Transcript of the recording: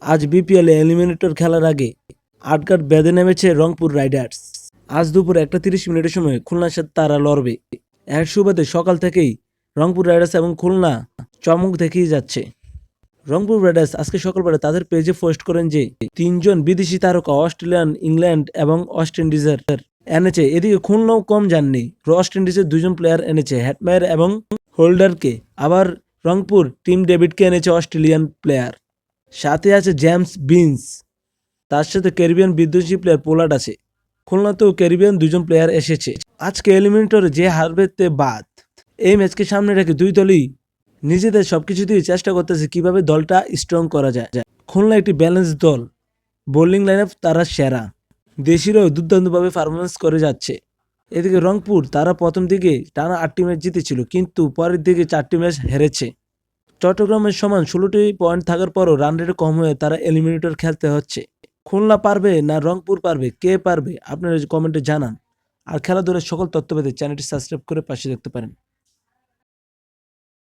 আজ BPL eliminator খেলার আগে আটঘাট বেঁধে নেমেছে রংপুর রাইডার্স। আজ দুপুর 1:30 সময় খুলনার সাথে তারা লড়বে। এর সুবাদে সকাল থেকেই রংপুর রাইডার্স এবং খুলনা চমক দেখিয়ে যাচ্ছে। রংপুর রাইডার্স আজকে সকালবেলা তাদের পেজে পোস্ট করেন যে 3জন বিদেশি তারকা অস্ট্রেলিয়ান, ইংল্যান্ড এবং ওয়েস্ট ইন্ডিজের এনেছে। এদিকে খুলনাও কম যাননি, ওয়েস্ট ইন্ডিজের 2জন প্লেয়ার এনেছে, হ্যাটমায়ার এবং হোল্ডারকে। আবার রংপুর টিম ডেভিডকে এনেছে অস্ট্রেলিয়ান প্লেয়ার। সাথে আছে জেমস বিন্স, তার সাথে ক্যারিবিয়ান বিধ্বংসী প্লেয়ার পোলার্ড আছে। খুলনাতেও ক্যারিবিয়ান 2জন প্লেয়ার এসেছে। আজকে এলিমিনেটরে যে হারবে তে বাদ। এই ম্যাচকে সামনে রেখে দুই দলই নিজেদের সবকিছু দিয়ে চেষ্টা করতেছে কিভাবে দলটা স্ট্রং করা যায়। খুলনা একটি ব্যালেন্স দল, বোলিং লাইন আপ তারা সেরা, দেশিরাও দুর্দান্তভাবে পারফরমেন্স করে যাচ্ছে। এদিকে রংপুর তারা প্রথম দিকে টানা 8টি ম্যাচ জিতেছিল, কিন্তু পরের দিকে 4টি ম্যাচ হেরেছে। চট্টগ্রামের সমান 16টি পয়েন্ট থাকার পরও রান রেট কম হয়ে তারা এলিমিনেটর খেলতে হচ্ছে। খুলনা পারবে না রংপুর পারবে, কে পারবে আপনারা কমেন্টে জানান। আর খেলাধুলার সকল তথ্য পেতে চ্যানেলটি সাবস্ক্রাইব করে পাশে দেখতে পারেন।